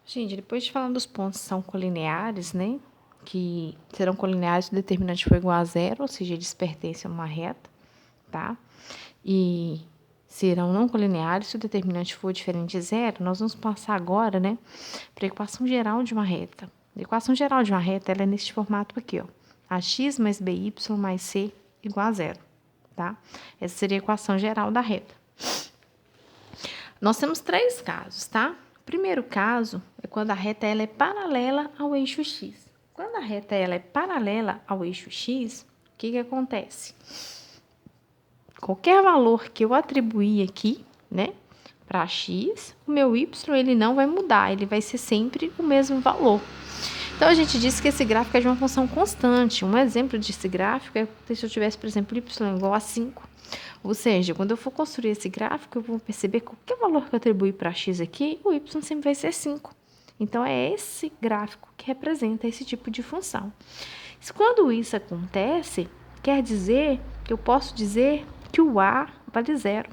Gente, depois de falar dos pontos que são colineares, né? Que serão colineares se o determinante for igual a zero, ou seja, eles pertencem a uma reta, tá? E serão não colineares se o determinante for diferente de zero. Nós vamos passar agora, né, para a equação geral de uma reta. A equação geral de uma reta, ela é neste formato aqui, ó. Ax mais by mais c igual a zero, tá? Essa seria a equação geral da reta. Nós temos três casos, tá? O primeiro caso é quando a reta ela é paralela ao eixo x. Quando a reta ela é paralela ao eixo x, o que acontece? Qualquer valor que eu atribuir aqui, né, para x, o meu y ele não vai mudar, ele vai ser sempre o mesmo valor. Então, a gente disse que esse gráfico é de uma função constante. Um exemplo desse gráfico é se eu tivesse, por exemplo, y igual a 5. Ou seja, quando eu for construir esse gráfico, eu vou perceber que qualquer valor que eu atribuir para x aqui, o y sempre vai ser 5. Então, é esse gráfico que representa esse tipo de função. Quando isso acontece, quer dizer que eu posso dizer que o a vale zero.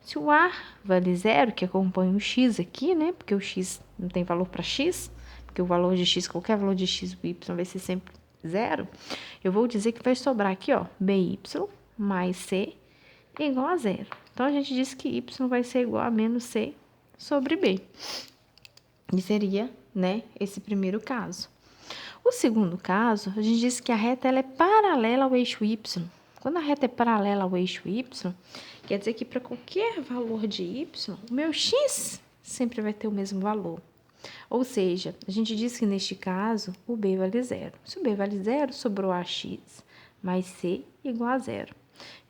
Se o a vale zero, que acompanha o x aqui, né? Porque o x não tem valor para x, porque o valor de x, qualquer valor de x, o y vai ser sempre zero, eu vou dizer que vai sobrar aqui, ó, by mais c igual a zero. Então, a gente diz que y vai ser igual a menos c sobre b. E seria, né, esse primeiro caso. O segundo caso, a gente disse que a reta ela é paralela ao eixo y. Quando a reta é paralela ao eixo y, quer dizer que para qualquer valor de y, o meu x sempre vai ter o mesmo valor. Ou seja, a gente disse que neste caso, o b vale zero. Se o b vale zero, sobrou ax mais c igual a zero.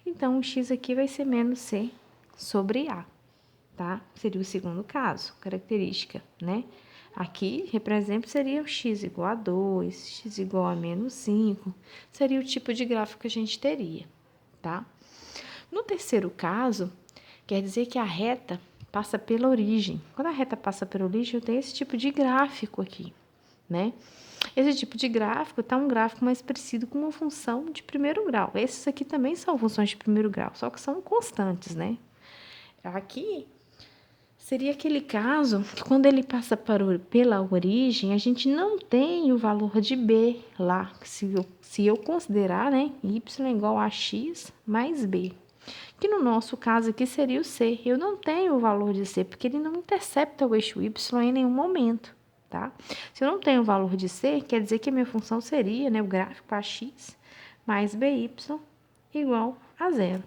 Então, o x aqui vai ser menos c sobre a, tá? Seria o segundo caso, característica, né? Aqui, representa, seria o x igual a 2, x igual a menos 5. Seria o tipo de gráfico que a gente teria, tá? No terceiro caso, quer dizer que a reta passa pela origem. Quando a reta passa pela origem, eu tenho esse tipo de gráfico aqui, né? Esse tipo de gráfico está um gráfico mais parecido com uma função de primeiro grau. Esses aqui também são funções de primeiro grau, só que são constantes, né? Aqui seria aquele caso que quando ele passa pela origem, a gente não tem o valor de b lá, se eu considerar, né, y igual a x mais b. Que no nosso caso aqui seria o c. Eu não tenho o valor de c, porque ele não intercepta o eixo y em nenhum momento, tá? Se eu não tenho o valor de c, quer dizer que a minha função seria, né, o gráfico ax mais by igual a zero,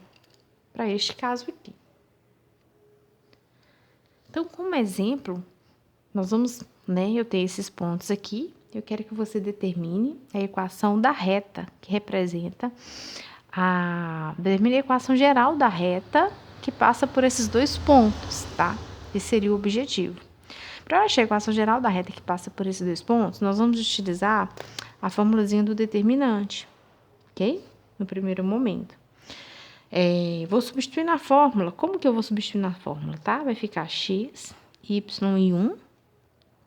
para este caso aqui. Então, como exemplo, nós vamos, né, eu tenho esses pontos aqui, eu quero que você determine a equação da reta, que representa determine a equação geral da reta, que passa por esses dois pontos, tá? Esse seria o objetivo. Para eu achar a equação geral da reta que passa por esses dois pontos, nós vamos utilizar a formulazinha do determinante, ok? No primeiro momento. Vou substituir na fórmula. Como que eu vou substituir na fórmula, tá? Vai ficar x, y e 1,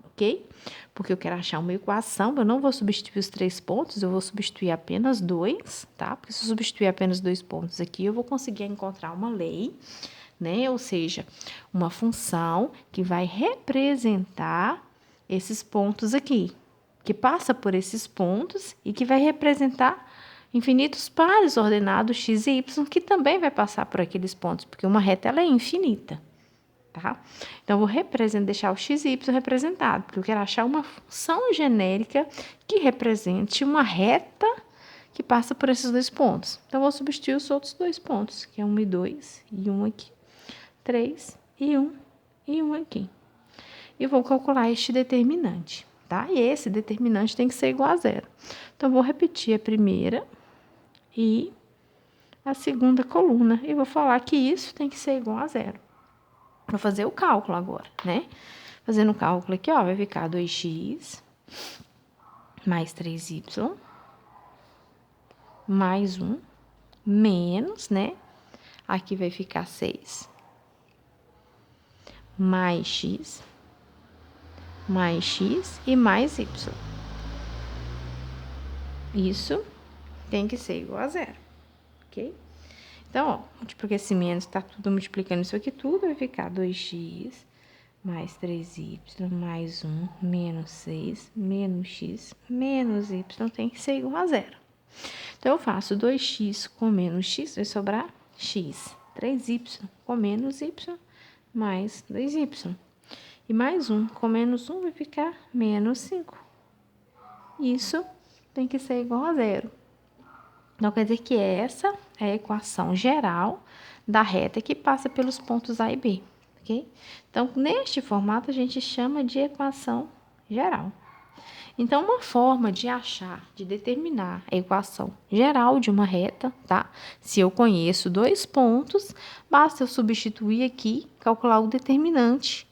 ok? Porque eu quero achar uma equação, eu não vou substituir os 3 pontos, eu vou substituir apenas 2, tá? Porque se eu substituir apenas 2 pontos aqui, eu vou conseguir encontrar uma lei, né? Ou seja, uma função que vai representar esses pontos aqui, que passa por esses pontos e que vai representar infinitos pares ordenados x e y, que também vai passar por aqueles pontos, porque uma reta ela é infinita, tá? Então, eu vou deixar o x e y representado, porque eu quero achar uma função genérica que represente uma reta que passa por esses dois pontos. Então, eu vou substituir os outros dois pontos, que é 1 e 2, e 1 aqui, 3 e 1, e 1 aqui. E vou calcular este determinante, tá? E esse determinante tem que ser igual a zero. Então, eu vou repetir a primeira e a segunda coluna, e vou falar que isso tem que ser igual a zero. Vou fazer o cálculo agora, né? Fazendo o cálculo aqui, ó, vai ficar 2x mais 3y mais 1 menos, né? Aqui vai ficar 6 mais x e mais y. Isso tem que ser igual a zero, ok? Então, ó, multiplicação está tudo multiplicando isso aqui tudo, vai ficar 2x mais 3y, mais 1, menos 6, menos x, menos y, tem que ser igual a zero. Então, eu faço 2x com menos x, vai sobrar x. 3y com menos y, mais 2y. E mais 1 com menos 1 vai ficar menos 5. Isso tem que ser igual a zero. Então, quer dizer que essa é a equação geral da reta que passa pelos pontos A e B, ok? Então, neste formato, a gente chama de equação geral. Então, uma forma de achar, de determinar a equação geral de uma reta, tá? Se eu conheço dois pontos, basta eu substituir aqui, calcular o determinante,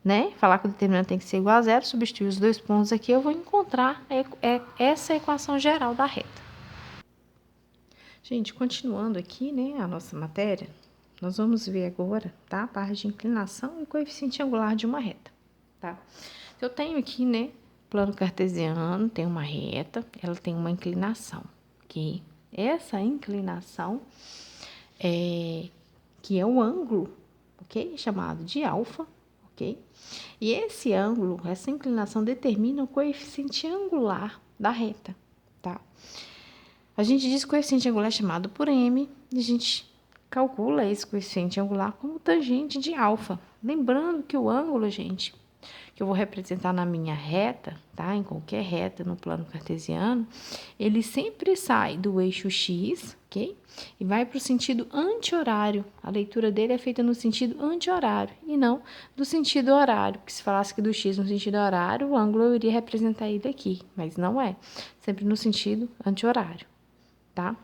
né? Falar que o determinante tem que ser igual a zero, substituir os dois pontos aqui, eu vou encontrar essa equação geral da reta. Gente, continuando aqui, né, a nossa matéria, nós vamos ver agora, tá? A parte de inclinação e coeficiente angular de uma reta, tá? Eu tenho aqui, né, plano cartesiano, tem uma reta, ela tem uma inclinação, ok? Essa inclinação que é o ângulo, ok? Chamado de alfa, ok? E esse ângulo, essa inclinação determina o coeficiente angular da reta, tá? A gente diz que o coeficiente angular é chamado por m, e a gente calcula esse coeficiente angular como tangente de alfa. Lembrando que o ângulo, gente, que eu vou representar na minha reta, tá? Em qualquer reta no plano cartesiano, ele sempre sai do eixo x, ok? E vai para o sentido anti-horário. A leitura dele é feita no sentido anti-horário e não do sentido horário. Porque se falasse que do x no sentido horário, o ângulo eu iria representar ele aqui, mas não é. Sempre no sentido anti-horário, tá?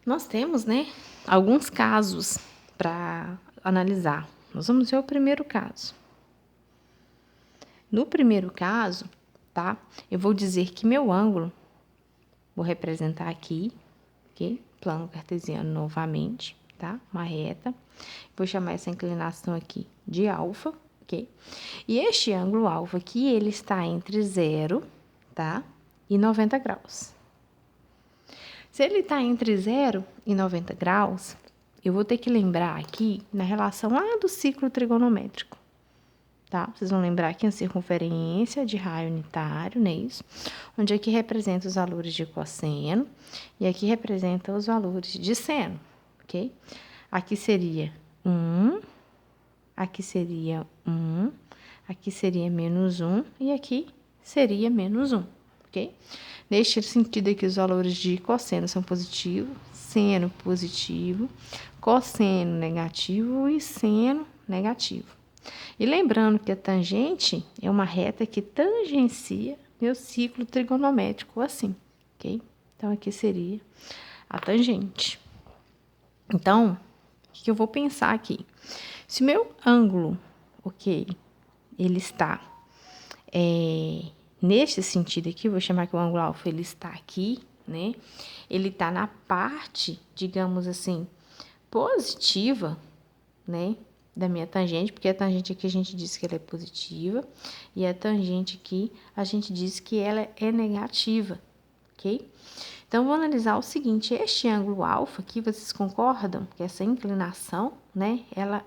Nós temos, né, alguns casos para analisar. Nós vamos ver o primeiro caso. No primeiro caso, tá? Eu vou dizer que meu ângulo, vou representar aqui, ok? Plano cartesiano novamente, tá? Uma reta. Vou chamar essa inclinação aqui de alfa, ok? E este ângulo alfa aqui, ele está entre 0, tá? E 90 graus. Se ele está entre 0 e 90 graus, eu vou ter que lembrar aqui na relação lá do ciclo trigonométrico, tá? Vocês vão lembrar aqui a circunferência de raio unitário, não é isso? Onde aqui representa os valores de cosseno e aqui representa os valores de seno, ok? Aqui seria 1, aqui seria 1, aqui seria menos 1 e aqui seria menos 1, ok? Neste sentido aqui, os valores de cosseno são positivos, seno positivo, cosseno negativo e seno negativo. E lembrando que a tangente é uma reta que tangencia meu ciclo trigonométrico assim, ok? Então, aqui seria a tangente. Então, o que eu vou pensar aqui? Se o meu ângulo, ok, ele está neste sentido aqui, vou chamar que o ângulo alfa, ele está aqui, né? Ele está na parte, digamos assim, positiva, né? Da minha tangente, porque a tangente aqui a gente diz que ela é positiva, e a tangente aqui a gente diz que ela é negativa, ok? Então, vou analisar o seguinte, este ângulo alfa aqui, vocês concordam que essa inclinação, né? Ela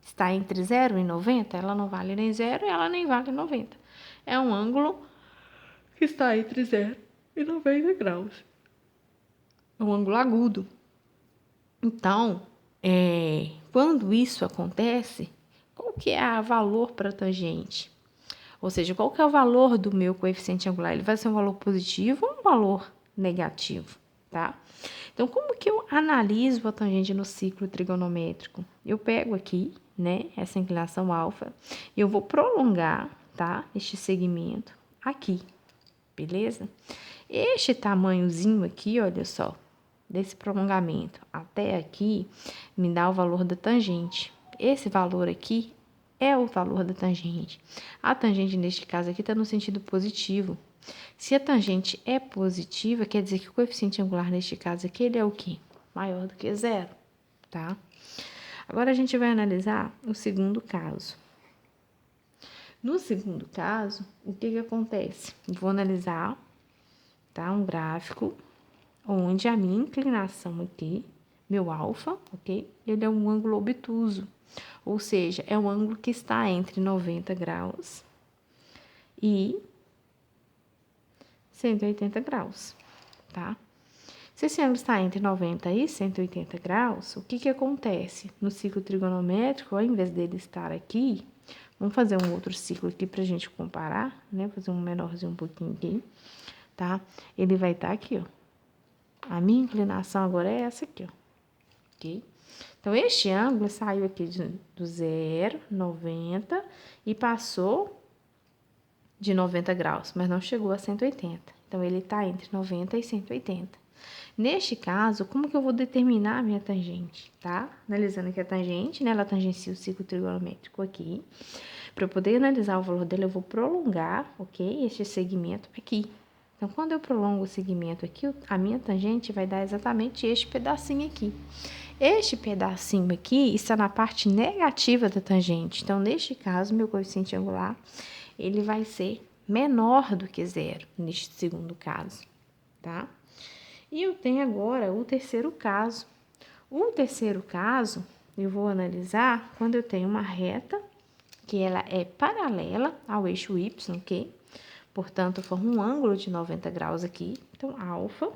está entre 0 e 90, ela não vale nem 0 e ela nem vale 90. É um ângulo que está entre 0 e 90 graus. É um ângulo agudo. Então, quando isso acontece, qual que é o valor para a tangente? Ou seja, qual que é o valor do meu coeficiente angular? Ele vai ser um valor positivo ou um valor negativo, tá? Então, como que eu analiso a tangente no ciclo trigonométrico? Eu pego aqui, né, essa inclinação alfa, e eu vou prolongar, tá, este segmento aqui, beleza? Este tamanhozinho aqui, olha só, desse prolongamento até aqui, me dá o valor da tangente. Esse valor aqui é o valor da tangente. A tangente, neste caso aqui, está no sentido positivo. Se a tangente é positiva, quer dizer que o coeficiente angular, neste caso aqui, ele é o quê? Maior do que 0, tá? Agora, a gente vai analisar o segundo caso. No segundo caso, o que acontece? Vou analisar, tá, um gráfico onde a minha inclinação aqui, meu alfa, ok? Ele é um ângulo obtuso. Ou seja, é um ângulo que está entre 90 graus e 180 graus, tá? Se esse ângulo está entre 90 e 180 graus, o que acontece? No ciclo trigonométrico, ao invés dele estar aqui, vamos fazer um outro ciclo aqui para a gente comparar, né? Fazer um menorzinho um pouquinho aqui, tá? Ele vai estar aqui, ó. A minha inclinação agora é essa aqui, ó. Ok? Então, este ângulo saiu aqui do 0, 90, e passou de 90 graus, mas não chegou a 180. Então, ele está entre 90 e 180. Neste caso, como que eu vou determinar a minha tangente, tá? Analisando aqui a tangente, né? Ela tangencia o ciclo trigonométrico aqui. Para eu poder analisar o valor dela, eu vou prolongar, ok? Este segmento aqui. Então, quando eu prolongo o segmento aqui, a minha tangente vai dar exatamente este pedacinho aqui. Este pedacinho aqui está na parte negativa da tangente. Então, neste caso, meu coeficiente angular, ele vai ser menor do que 0, neste segundo caso, tá? E eu tenho agora o terceiro caso. O terceiro caso, eu vou analisar quando eu tenho uma reta que ela é paralela ao eixo y, ok? Portanto, forma um ângulo de 90 graus aqui. Então, alfa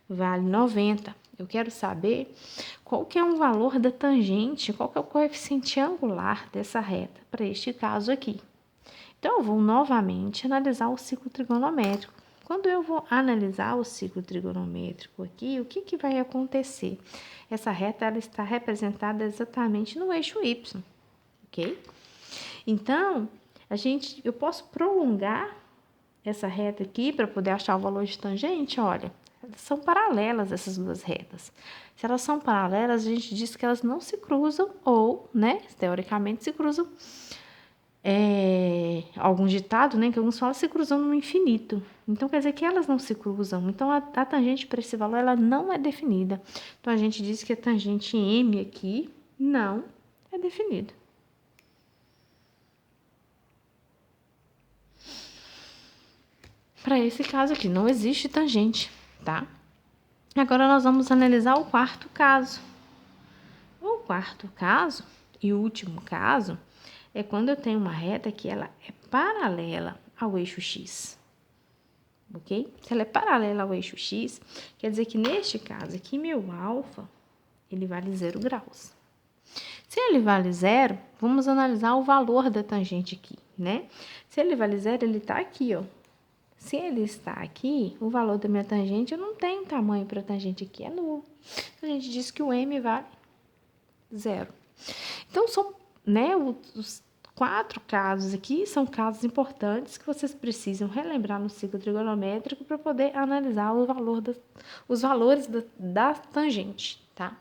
vale 90. Eu quero saber qual que é o valor da tangente, qual que é o coeficiente angular dessa reta, para este caso aqui. Então, eu vou novamente analisar o ciclo trigonométrico. Quando eu vou analisar o ciclo trigonométrico aqui, o que vai acontecer? Essa reta ela está representada exatamente no eixo y, ok? Então, eu posso prolongar essa reta aqui para poder achar o valor de tangente, olha, são paralelas essas duas retas. Se elas são paralelas, a gente diz que elas não se cruzam ou, né, teoricamente se cruzam. Algum ditado, né, que alguns falam se cruzam no infinito. Então, quer dizer que elas não se cruzam. Então, a tangente para esse valor, ela não é definida. Então, a gente diz que a tangente M aqui não é definida. Para esse caso aqui, não existe tangente, tá? Agora, nós vamos analisar o quarto caso. O quarto caso e o último caso é quando eu tenho uma reta que ela é paralela ao eixo x, ok? Se ela é paralela ao eixo x, quer dizer que neste caso aqui, meu alfa, ele vale 0 graus. Se ele vale 0, vamos analisar o valor da tangente aqui, né? Se ele vale 0, ele está aqui, ó. Se ele está aqui, o valor da minha tangente, eu não tenho tamanho para a tangente aqui, é nulo. A gente diz que o m vale 0. Então, são, né, os 4 casos aqui são casos importantes que vocês precisam relembrar no ciclo trigonométrico para poder analisar os valores da tangente, tá?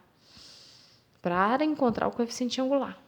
Para encontrar o coeficiente angular.